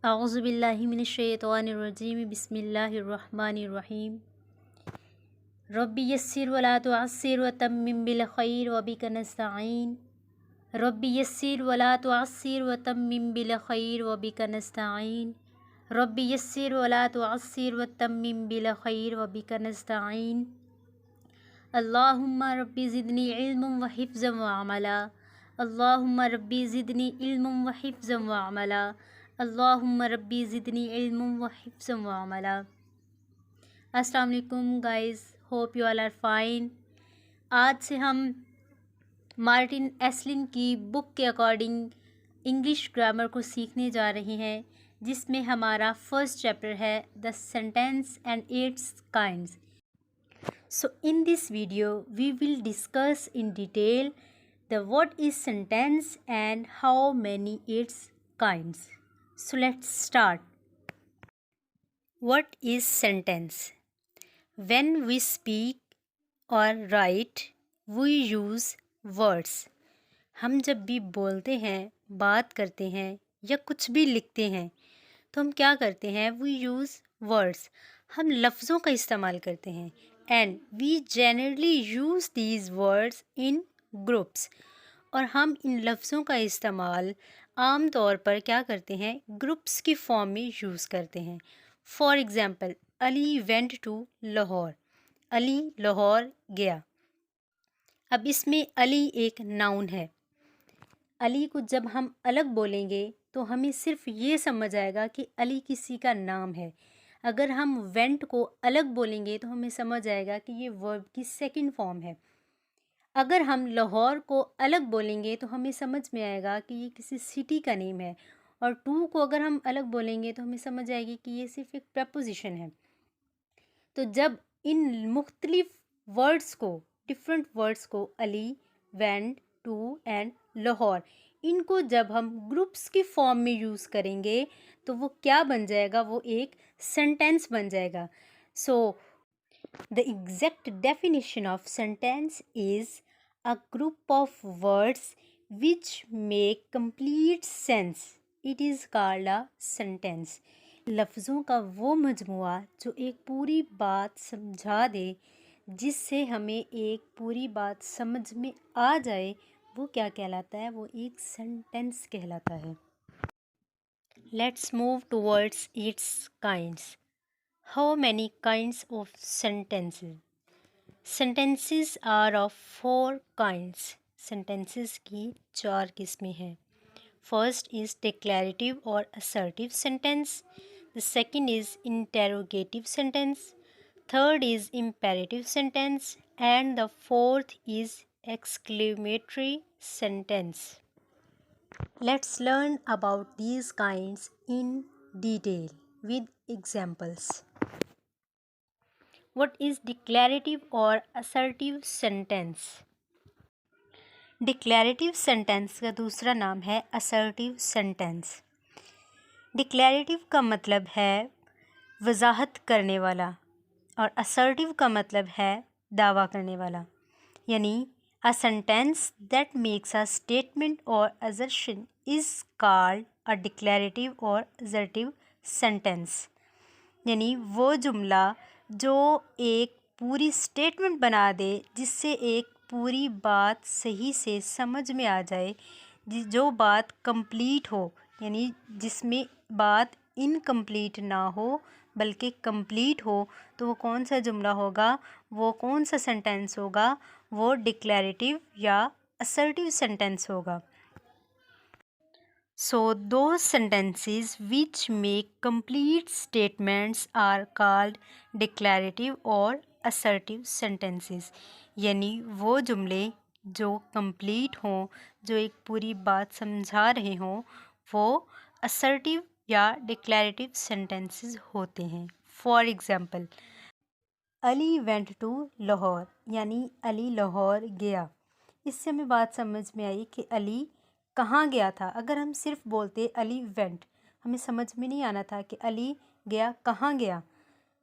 औज़ुबिल्लाहि मिनश्शैतानिर्रजीम बिस्मिल्लाहिर्रहमानिर्रहीम। रब्बि यस्सिर वला तुअस्सिर वतम्मिम बिल खैर वबिका नस्तईन। रब्बि यस्सिर वला तुअस्सिर वतम्मिम बिल खैर वबिका नस्तईन। रब्बि यस्सिर वला तुअस्सिर वतम्मिम बिल खैर वबिका नस्तईन। अल्लाहुम्मा रब्बि ज़िदनी इल्मन व हिफ्ज़न व अमला। अल्लाहुम्मा रब्बि ज़िदनी इल्मन व हिफ्ज़न व अमला। अल्लाहुम्मा रब्बी ज़िदनी इल्मन व हिफ्ज़न व अमला। अस्सलाम वालेकुम guys, hope you all are fine. आज से हम मार्टिन एस्लिन की बुक के अकॉर्डिंग इंग्लिश ग्रामर को सीखने जा रहे हैं, जिसमें हमारा फर्स्ट चैप्टर है the sentence and it's kinds. So in this video we will discuss in detail the what is sentence and how many its kinds. So let's start. What is sentence? When we speak or write, we use words. हम जब भी बोलते हैं, बात करते हैं या कुछ भी लिखते हैं तो हम क्या करते हैं? We use words. हम लफ्ज़ों का इस्तेमाल करते हैं and we generally use these words in groups. और हम इन लफ्ज़ों का इस्तेमाल आम तौर पर क्या करते हैं? ग्रुप्स की फॉर्म में यूज़ करते हैं। For example, Ali went to Lahore. Ali Lahore गया। अब इसमें अली एक नाउन है। अली को जब हम अलग बोलेंगे तो हमें सिर्फ ये समझ आएगा कि अली किसी का नाम है। अगर हम वेंट को अलग बोलेंगे तो हमें समझ आएगा कि ये वर्ब की सेकंड फॉर्म है। अगर हम लाहौर को अलग बोलेंगे तो हमें समझ में आएगा कि ये किसी सिटी का नेम है। और टू को अगर हम अलग बोलेंगे तो हमें समझ आएगी कि ये सिर्फ एक प्रपोजिशन है। तो जब इन मुख्तलिफ वर्ड्स को, डिफरेंट वर्ड्स को, Ali, went, to and Lahore, इनको जब हम ग्रुप्स की फॉर्म में यूज़ करेंगे तो वो क्या बन जाएगा? वो एक सेंटेंस बन जाएगा। So the exact definition of sentence is a group of words which make complete sense. It is called a sentence. लफ्ज़ों का वो मजमुआ जो एक पूरी बात समझा दे, जिससे हमें एक पूरी बात समझ में आ जाए, वो क्या कहलाता है? वो एक सेंटेंस कहलाता है। Let's move towards its kinds. How many kinds of sentences? Sentences are of 4 kinds. Sentences की 4 किस्में हैं। First is declarative or assertive sentence. The second is interrogative sentence. Third is imperative sentence. And the fourth is exclamatory sentence. Let's learn about these kinds in detail with examples. What is declarative or assertive sentence? Declarative sentence का दूसरा नाम है assertive sentence. Declarative का मतलब है वजाहत करने वाला और असर्टिव का मतलब है दावा करने वाला। यानी a sentence that makes a statement और assertion is called a declarative और असर्टिव सेंटेंस। यानी वो जुमला जो एक पूरी स्टेटमेंट बना दे, जिससे एक पूरी बात सही से समझ में आ जाए, जो बात कंप्लीट हो, यानी जिसमें बात इनकम्प्लीट ना हो बल्कि कंप्लीट हो, तो वो कौन सा जुमला होगा? वो कौन सा सेंटेंस होगा? वो डिक्लेरेटिव या असर्टिव सेंटेंस होगा। So those sentences which make complete statements are called declarative और assertive sentences. यानी वो जुमले जो complete हों, जो एक पूरी बात समझा रहे हों, वो assertive या declarative sentences होते हैं। For example, Ali went to Lahore, यानी अली लाहौर गया। इससे हमें बात समझ में आई कि अली कहाँ गया था। अगर हम सिर्फ बोलते अली वेंट, हमें समझ में नहीं आना था कि अली गया कहाँ गया।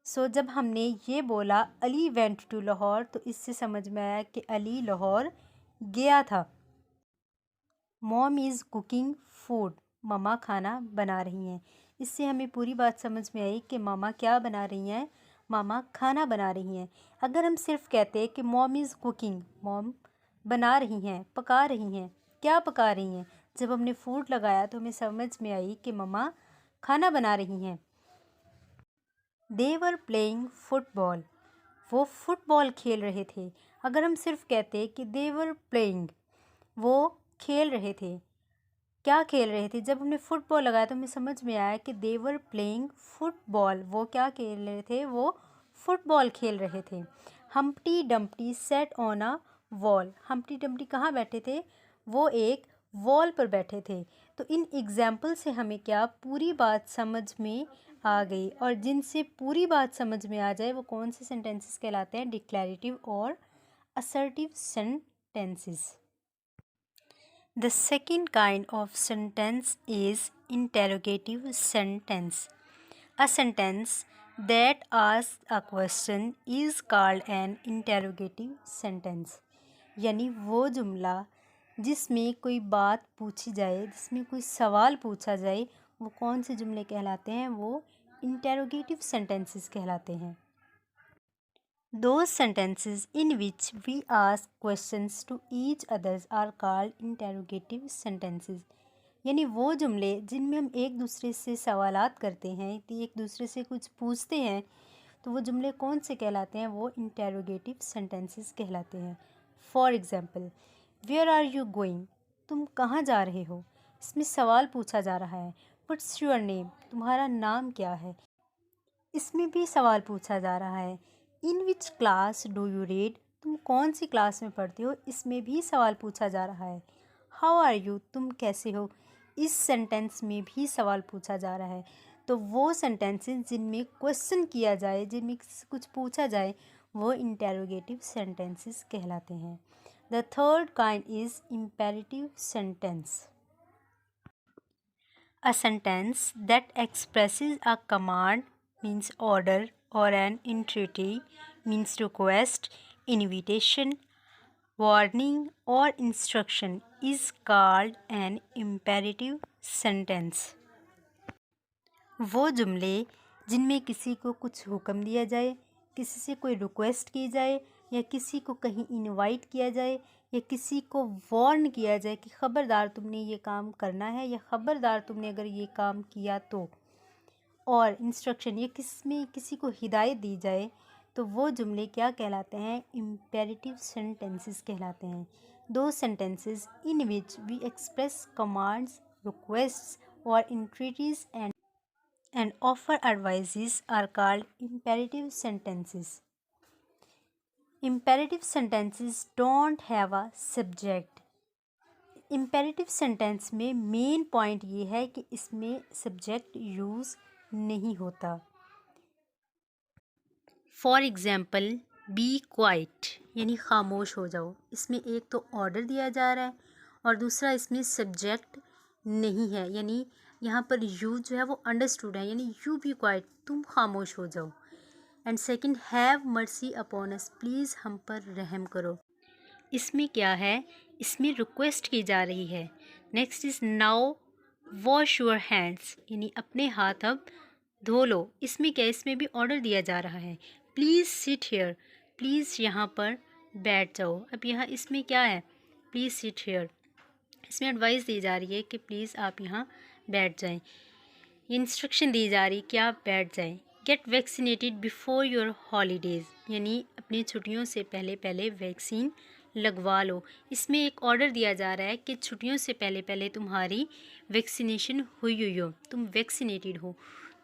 सो जब हमने ये बोला अली वेंट टू लाहौर, तो इससे समझ में आया कि अली लाहौर गया था। मॉम इज़ कुकिंग फूड, मम्मा खाना बना रही हैं। इससे हमें पूरी बात समझ में आई कि मामा क्या बना रही हैं, मामा खाना बना रही हैं। अगर हम सिर्फ कहते हैं कि मॉम इज़ कुकिंग, मॉम बना रही हैं, पका रही हैं, क्या पका रही हैं, जब हमने फूड लगाया तो हमें समझ में आई कि मम्मा खाना बना रही हैं। दे वर प्लेइंग फुटबॉल, वो फुटबॉल खेल रहे थे। अगर हम सिर्फ कहते कि दे वर प्लेइंग, वो खेल रहे थे, क्या खेल रहे थे, जब हमने फुटबॉल लगाया तो हमें समझ में आया कि दे वर प्लेइंग फुटबॉल, वो क्या खेल रहे थे, वो फुटबॉल खेल रहे थे। Humpty Dumpty set on a wall, Humpty Dumpty कहाँ बैठे थे, वो एक वॉल पर बैठे थे। तो इन एग्जाम्पल से हमें क्या पूरी बात समझ में आ गई, और जिनसे पूरी बात समझ में आ जाए वो कौन से सेंटेंसेस कहलाते हैं, डिक्लैरेटिव और assertive sentences. The second kind of sentence is interrogative sentence. A sentence that asks a question is called an interrogative sentence. यानी वो जुमला जिसमें कोई बात पूछी जाए, जिसमें कोई सवाल पूछा जाए, वो कौन से जुमले कहलाते हैं, वो इंटेरोगेटिव सेंटेंसेस कहलाते हैं। Those sentences in which we ask questions to each others are called interrogative sentences. यानी वो जुमले जिनमें हम एक दूसरे से सवालात करते हैं, तो एक दूसरे से कुछ पूछते हैं, तो वो जुमले कौन से कहलाते हैं, वो इंटेरोगेटिव सेंटेंसेस कहलाते हैं। For example, where are you going, तुम कहाँ जा रहे हो, इसमें सवाल पूछा जा रहा है। व्हाट्स योर नेम, तुम्हारा नाम क्या है, इसमें भी सवाल पूछा जा रहा है। In which class do you read, तुम कौन सी क्लास में पढ़ते हो, इसमें भी सवाल पूछा जा रहा है। हाउ आर यू, तुम कैसे हो, इस सेंटेंस में भी सवाल पूछा जा रहा है। तो वो सेंटेंसेस जिनमें क्वेश्चन किया जाए, जिनमें कुछ पूछा जाए, वो इंटेरोगेटिव सेंटेंसेस कहलाते हैं। The third kind is imperative sentence. A sentence that expresses a command, means order, or an entreaty, means request, invitation, warning, or instruction is called an imperative sentence. वो जुमले जिनमें किसी को कुछ हुक्म दिया जाए, किसी से कोई रिक्वेस्ट की जाए, या किसी को कहीं इनवाइट किया जाए, या किसी को वार्न किया जाए कि ख़बरदार तुमने ये काम करना है, या ख़बरदार तुमने अगर ये काम किया तो, और इंस्ट्रक्शन, ये किसमें किसी को हिदायत दी जाए, तो वो जुमले क्या कहलाते हैं, इम्पेरेटिव सेंटेंसेस कहलाते हैं। दो sentences in which we express commands, requests और entreaties and offer advices are called imperative sentences. Imperative sentences don't have a subject. Imperative sentence में मेन पॉइंट ये है कि इसमें सब्जेक्ट यूज़ नहीं होता। फॉर एग्ज़ाम्पल, बी क्वाइट, यानी खामोश हो जाओ, इसमें एक तो ऑर्डर दिया जा रहा है और दूसरा इसमें सब्जेक्ट नहीं है, यानी यहाँ पर यू जो है वो अंडरस्टूड है, यानी यू बी क्वाइट, तुम खामोश हो जाओ। And second, have mercy upon us, please हम पर रहम करो, इसमें क्या है, इसमें रिक्वेस्ट की जा रही है। Next is now wash your hands, यानी अपने हाथ अब धो लो, इसमें क्या, इसमें भी ऑर्डर दिया जा रहा है। प्लीज़ सिट हेयर, प्लीज़ यहाँ पर बैठ जाओ, अब यहाँ इसमें क्या है, प्लीज़ सिट हेयर, इसमें एडवाइस दी जा रही है कि प्लीज़ आप यहाँ बैठ जाएं, इंस्ट्रक्शन दी जा रही कि आप बैठ जाएं। Get vaccinated before your holidays, यानी अपनी छुट्टियों से पहले पहले वैक्सीन लगवा लो, इसमें एक ऑर्डर दिया जा रहा है कि छुट्टियों से पहले पहले तुम्हारी वैक्सीनेशन हुई हो, तुम वैक्सीनेटेड हो।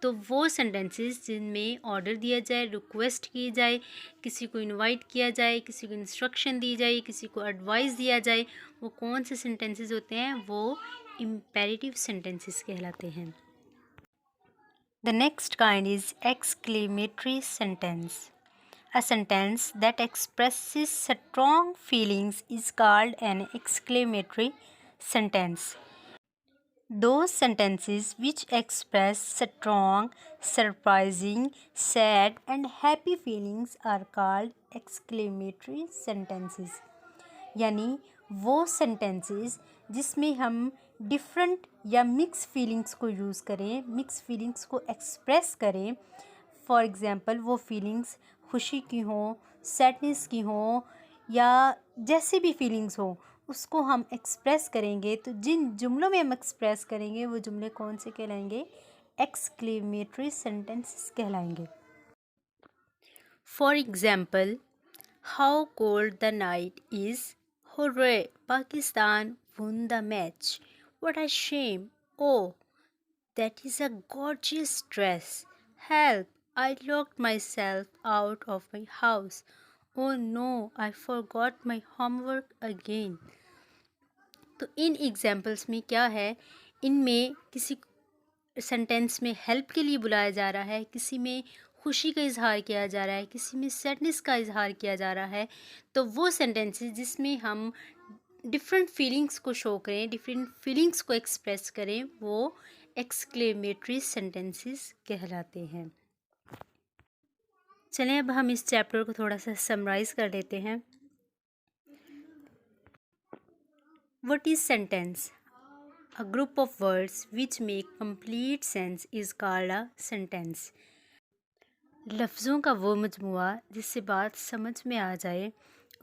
तो वो सेंटेंसेस जिनमें ऑर्डर दिया जाए, रिक्वेस्ट की जाए, किसी को इनवाइट किया जाए, किसी को इंस्ट्रक्शन दी जाए, किसी को एडवाइस दिया जाए, वो कौन से सेंटेंसेस होते हैं, वो इम्पेरेटिव सेंटेंसेस कहलाते हैं। The next kind is exclamatory sentence. A sentence that expresses strong feelings is called an exclamatory sentence. Those sentences which express strong, surprising, sad and happy feelings are called exclamatory sentences. यानी वो sentences जिसमें हम different या mix feelings को use करें, mix feelings को express करें। For example वो फीलिंग्स खुशी की हों, सैडनेस की हों या जैसी भी फीलिंग्स हो उसको हम एक्सप्रेस करेंगे। तो जिन जुमलों में हम एक्सप्रेस करेंगे वो जुमले कौन से कहलाएंगे? एक्सक्लेमेटरी सेंटेंसेस कहलाएंगे। For example, how cold the night is, hurray Pakistan won the match, what a shame, oh that is a gorgeous dress, help, I locked myself out of my house, oh no, I forgot my homework again। तो इन examples में क्या है, इनमें किसी sentence में help के लिए बुलाया जा रहा है, किसी में खुशी का इजहार किया जा रहा है, किसी में सैडनेस का इजहार किया जा रहा है। तो वो सेंटेंसेस जिसमें हम डिफरेंट फीलिंग्स को शो करें, डिफरेंट फीलिंग्स को एक्सप्रेस करें, वो एक्सक्लेमेटरी सेंटेंसेस कहलाते हैं। चलें अब हम इस चैप्टर को थोड़ा सा समराइज़ कर लेते हैं। What is sentence? A group of words which make complete sense is called a sentence। लफ्ज़ों का वो मजमुआ जिससे बात समझ में आ जाए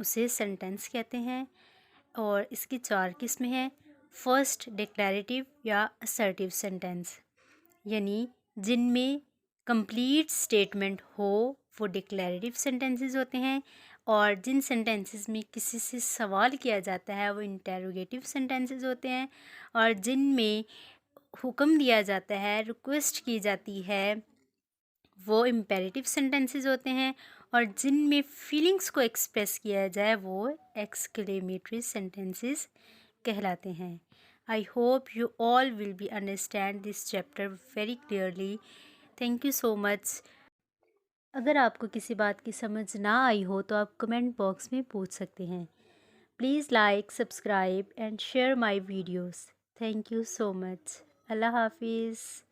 उसे सेंटेंस कहते हैं। और इसकी 4 किस्में हैं। फर्स्ट, डिक्लेरेटिव या असर्टिव सेंटेंस, यानी जिनमें कंप्लीट स्टेटमेंट हो वो डिक्लेरेटिव सेंटेंसेस होते हैं। और जिन सेंटेंसेस में किसी से सवाल किया जाता है वो इंटेरोगेटिव सेंटेंसेस होते हैं। और जिनमें हुक्म दिया जाता है, रिक्वेस्ट की जाती है, वो इम्पेरेटिव सेंटेंसेस होते हैं। और जिनमें फीलिंग्स को एक्सप्रेस किया जाए वो एक्सक्लेमेटरी सेंटेंसेस कहलाते हैं। I hope you all will be understand this chapter very clearly. Thank you so much. अगर आपको किसी बात की समझ ना आई हो तो आप कमेंट बॉक्स में पूछ सकते हैं। Please like, subscribe and share my videos. Thank you so much. अल्लाह हाफिज़।